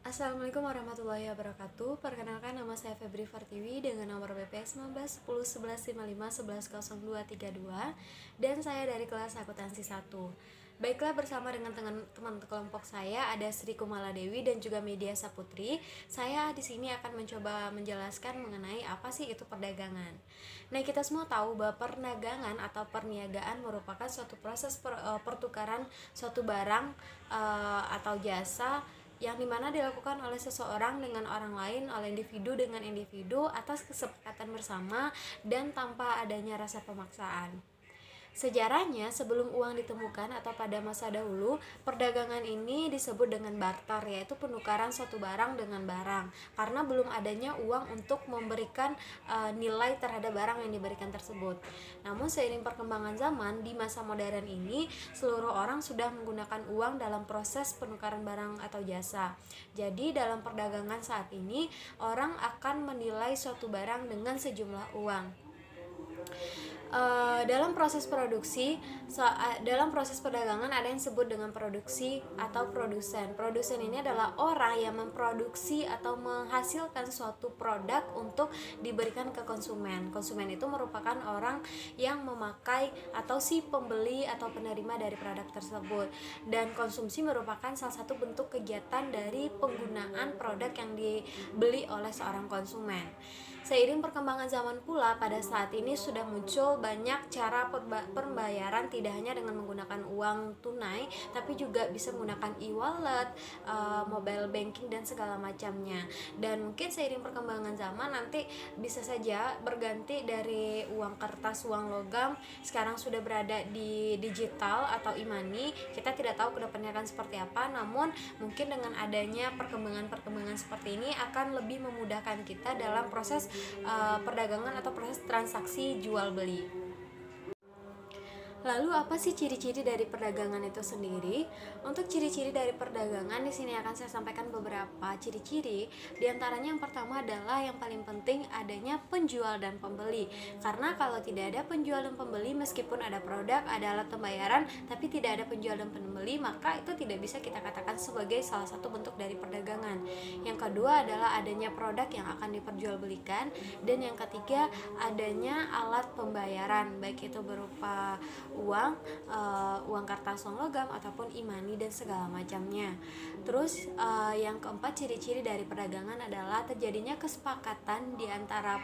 Assalamualaikum warahmatullahi wabarakatuh. Perkenalkan, nama saya Febri Fartiwi dengan nomor BPS 19101155110232 dan saya dari kelas akuntansi 1. Baiklah, bersama dengan teman kelompok saya ada Sri Kumala Dewi dan juga Media Saputri. Saya di sini akan mencoba menjelaskan mengenai apa sih itu perdagangan. Nah, kita semua tahu bahwa perdagangan atau perniagaan merupakan suatu proses pertukaran suatu barang atau jasa yang dimana dilakukan oleh seseorang dengan orang lain, oleh individu dengan individu atas kesepakatan bersama dan tanpa adanya rasa pemaksaan. Sejarahnya, sebelum uang ditemukan atau pada masa dahulu, perdagangan ini disebut dengan barter, yaitu penukaran suatu barang dengan barang, karena belum adanya uang untuk memberikan nilai terhadap barang yang diberikan tersebut. Namun seiring perkembangan zaman di masa modern ini, seluruh orang sudah menggunakan uang dalam proses penukaran barang atau jasa. Jadi dalam perdagangan saat ini, orang akan menilai suatu barang dengan sejumlah uang. Dalam proses perdagangan ada yang disebut dengan produksi atau produsen. Produsen ini adalah orang yang memproduksi atau menghasilkan suatu produk untuk diberikan ke konsumen. Konsumen itu merupakan orang yang memakai atau si pembeli atau penerima dari produk tersebut. Dan konsumsi merupakan salah satu bentuk kegiatan dari penggunaan produk yang dibeli oleh seorang konsumen. Seiring perkembangan zaman pula, pada saat ini sudah muncul banyak cara pembayaran, tidak hanya dengan menggunakan uang tunai, tapi juga bisa menggunakan e-wallet, mobile banking dan segala macamnya. Dan mungkin seiring perkembangan zaman nanti bisa saja berganti dari uang kertas, uang logam, sekarang sudah berada di digital atau e-money. Kita tidak tahu kedepannya akan seperti apa, namun mungkin dengan adanya perkembangan seperti ini akan lebih memudahkan kita dalam proses perdagangan atau proses transaksi jual beli. Lalu apa sih ciri-ciri dari perdagangan itu sendiri? Untuk ciri-ciri dari perdagangan di sini akan saya sampaikan beberapa ciri-ciri. Di antaranya yang pertama adalah yang paling penting adanya penjual dan pembeli. Karena kalau tidak ada penjual dan pembeli, meskipun ada produk, ada alat pembayaran, tapi tidak ada penjual dan pembeli, maka itu tidak bisa kita katakan sebagai salah satu bentuk dari perdagangan. Yang kedua adalah adanya produk yang akan diperjualbelikan, dan yang ketiga adanya alat pembayaran, baik itu berupa uang kertas, uang logam ataupun e-money dan segala macamnya. Terus yang keempat, ciri-ciri dari perdagangan adalah terjadinya kesepakatan di antara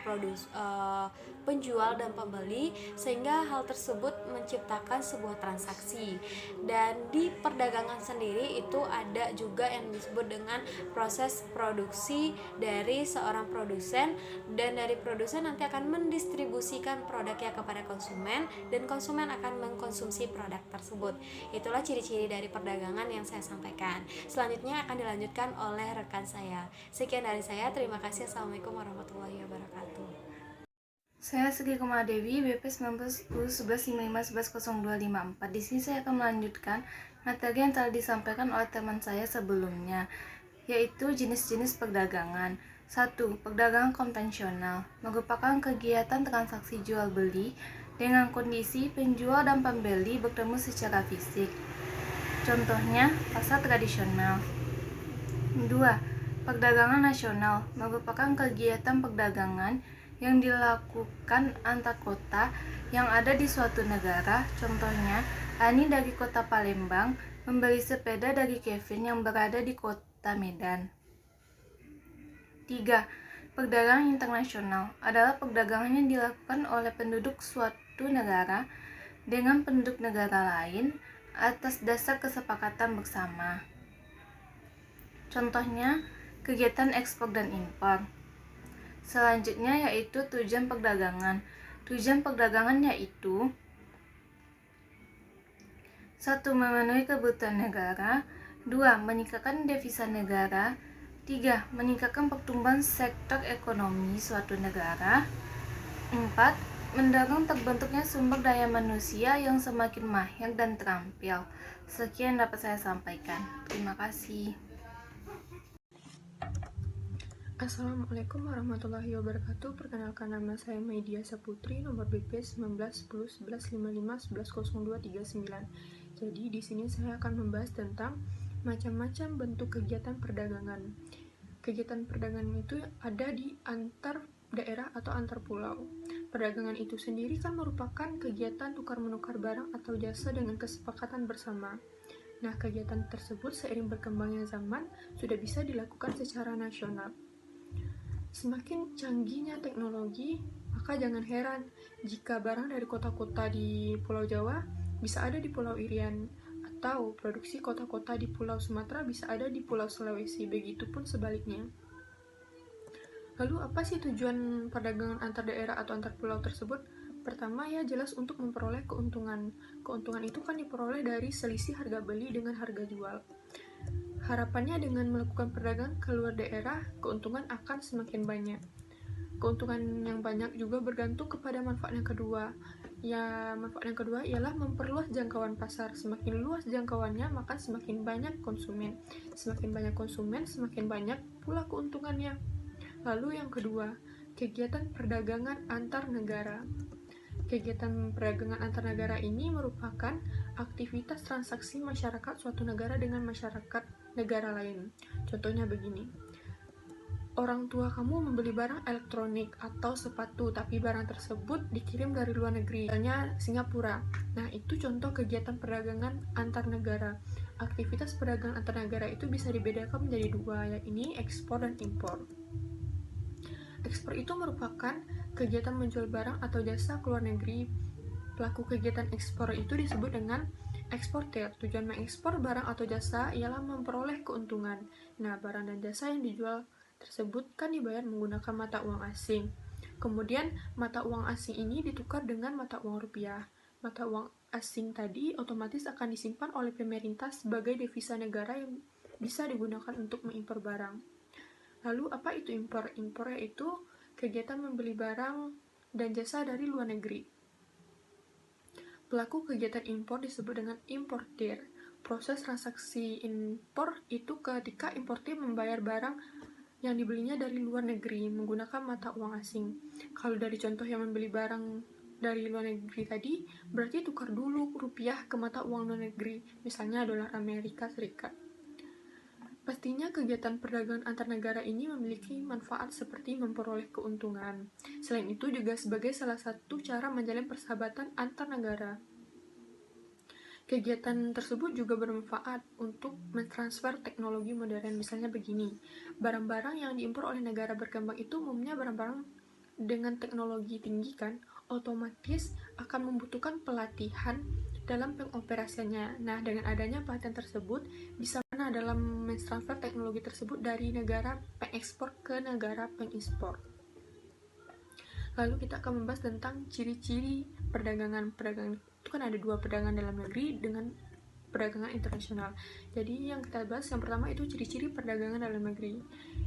penjual dan pembeli, sehingga hal tersebut menciptakan sebuah transaksi. Dan di perdagangan sendiri itu ada juga yang disebut dengan proses produksi dari seorang produsen, dan dari produsen nanti akan mendistribusikan produknya kepada konsumen, dan konsumen akan mengkonsumsi produk tersebut. Itulah ciri-ciri dari perdagangan yang saya sampaikan. Selanjutnya akan dilanjutkan oleh rekan saya. Sekian dari saya, terima kasih. Assalamualaikum warahmatullahi wabarakatuh. Saya Sri Kumala Dewi, BP 19101155110254. Di sini saya akan melanjutkan materi yang telah disampaikan oleh teman saya sebelumnya, yaitu jenis-jenis perdagangan. 1. Perdagangan konvensional merupakan kegiatan transaksi jual beli dengan kondisi penjual dan pembeli bertemu secara fisik. Contohnya, pasar tradisional. 2. Perdagangan nasional merupakan kegiatan perdagangan yang dilakukan antar kota yang ada di suatu negara. Contohnya, Ani dari kota Palembang membeli sepeda dari Kevin yang berada di kota Medan. 3. Perdagangan internasional adalah perdagangan yang dilakukan oleh penduduk suatu negara dengan penduduk negara lain atas dasar kesepakatan bersama. Contohnya, kegiatan ekspor dan impor. Selanjutnya yaitu tujuan perdagangan. Tujuan perdagangan yaitu 1. Memenuhi kebutuhan negara. 2. Meningkatkan devisa negara. 3. Meningkatkan pertumbuhan sektor ekonomi suatu negara. 4. Mendorong terbentuknya sumber daya manusia yang semakin mahir dan terampil. Sekian dapat saya sampaikan. Terima kasih. Assalamualaikum warahmatullahi wabarakatuh. Perkenalkan, nama saya Media Saputri, nomor BP 19101155110239. Jadi di sini saya akan membahas tentang Macam-macam bentuk kegiatan perdagangan. Kegiatan perdagangan itu ada di antar daerah atau antar pulau. Perdagangan itu sendiri kan merupakan kegiatan tukar-menukar barang atau jasa dengan kesepakatan bersama. Nah, kegiatan tersebut seiring berkembangnya zaman sudah bisa dilakukan secara nasional. Semakin canggihnya teknologi, maka jangan heran jika barang dari kota-kota di Pulau Jawa bisa ada di Pulau Irian, atau produksi kota-kota di Pulau Sumatera bisa ada di Pulau Sulawesi, begitupun sebaliknya. Lalu apa sih tujuan perdagangan antar daerah atau antar pulau tersebut? Pertama ya jelas untuk memperoleh keuntungan. Keuntungan itu kan diperoleh dari selisih harga beli dengan harga jual. Harapannya dengan melakukan perdagangan ke luar daerah, keuntungan akan semakin banyak. Keuntungan yang banyak juga bergantung kepada manfaat yang kedua. Ya, manfaat yang kedua ialah memperluas jangkauan pasar. Semakin luas jangkauannya, maka semakin banyak konsumen. Semakin banyak konsumen, semakin banyak pula keuntungannya. Lalu yang kedua, kegiatan perdagangan antar negara. Kegiatan perdagangan antar negara ini merupakan aktivitas transaksi masyarakat suatu negara dengan masyarakat negara lain. Contohnya begini, orang tua kamu membeli barang elektronik atau sepatu, tapi barang tersebut dikirim dari luar negeri, misalnya Singapura. Nah, itu contoh kegiatan perdagangan antar negara. Aktivitas perdagangan antar negara itu bisa dibedakan menjadi dua, yaitu ekspor dan impor. Ekspor itu merupakan kegiatan menjual barang atau jasa ke luar negeri. Pelaku kegiatan ekspor itu disebut dengan eksportir. Tujuan mengekspor barang atau jasa ialah memperoleh keuntungan. Nah, barang dan jasa yang dijual tersebut kan dibayar menggunakan mata uang asing. Kemudian, mata uang asing ini ditukar dengan mata uang rupiah. Mata uang asing tadi otomatis akan disimpan oleh pemerintah sebagai devisa negara yang bisa digunakan untuk mengimpor barang. Lalu, apa itu impor? Impor yaitu kegiatan membeli barang dan jasa dari luar negeri. Pelaku kegiatan impor disebut dengan importir. Proses transaksi impor itu ketika importir membayar barang yang dibelinya dari luar negeri menggunakan mata uang asing. Kalau dari contoh yang membeli barang dari luar negeri tadi, berarti tukar dulu rupiah ke mata uang luar negeri, misalnya dolar Amerika Serikat. Pastinya kegiatan perdagangan antar negara ini memiliki manfaat seperti memperoleh keuntungan. Selain itu juga sebagai salah satu cara menjalin persahabatan antar negara. Kegiatan tersebut juga bermanfaat untuk mentransfer teknologi modern. Misalnya begini, barang-barang yang diimpor oleh negara berkembang itu umumnya barang-barang dengan teknologi tinggi kan, otomatis akan membutuhkan pelatihan dalam pengoperasiannya. Nah, dengan adanya pelatihan tersebut bisa dalam mentransfer teknologi tersebut dari negara pengekspor ke negara pengimpor. Lalu kita akan membahas tentang ciri-ciri perdagangan. Perdagangan itu kan ada dua, perdagangan dalam negeri dengan perdagangan internasional. Jadi yang kita bahas yang pertama itu ciri-ciri perdagangan dalam negeri.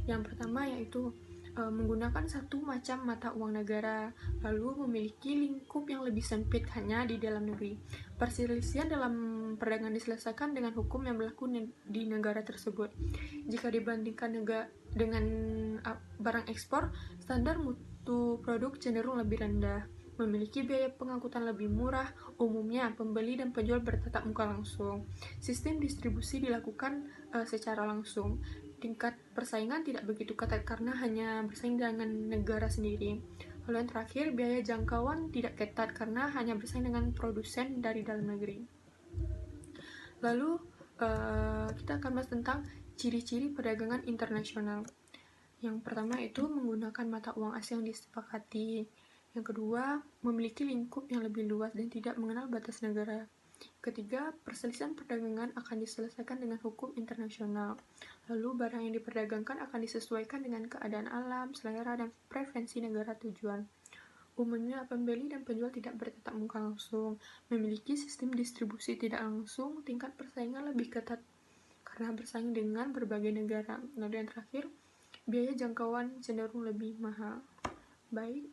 Yang pertama yaitu menggunakan satu macam mata uang negara, lalu memiliki lingkup yang lebih sempit hanya di dalam negeri. Perselisihan dalam perdagangan diselesaikan dengan hukum yang berlaku di negara tersebut. Jika dibandingkan dengan barang ekspor, standar mutu produk cenderung lebih rendah, memiliki biaya pengangkutan lebih murah, umumnya pembeli dan penjual bertatap muka langsung. Sistem distribusi dilakukan secara langsung. Tingkat persaingan tidak begitu ketat karena hanya bersaing dengan negara sendiri. Lalu yang terakhir, biaya jangkauan tidak ketat karena hanya bersaing dengan produsen dari dalam negeri. Lalu kita akan bahas tentang ciri-ciri perdagangan internasional. Yang pertama itu menggunakan mata uang asing yang disepakati. Yang kedua, memiliki lingkup yang lebih luas dan tidak mengenal batas negara. Ketiga, perselisihan perdagangan akan diselesaikan dengan hukum internasional. Lalu, barang yang diperdagangkan akan disesuaikan dengan keadaan alam, selera, dan preferensi negara tujuan. Umumnya, pembeli dan penjual tidak bertatap muka langsung, memiliki sistem distribusi tidak langsung, tingkat persaingan lebih ketat karena bersaing dengan berbagai negara. Lalu yang terakhir, biaya jangkauan cenderung lebih mahal. Baik,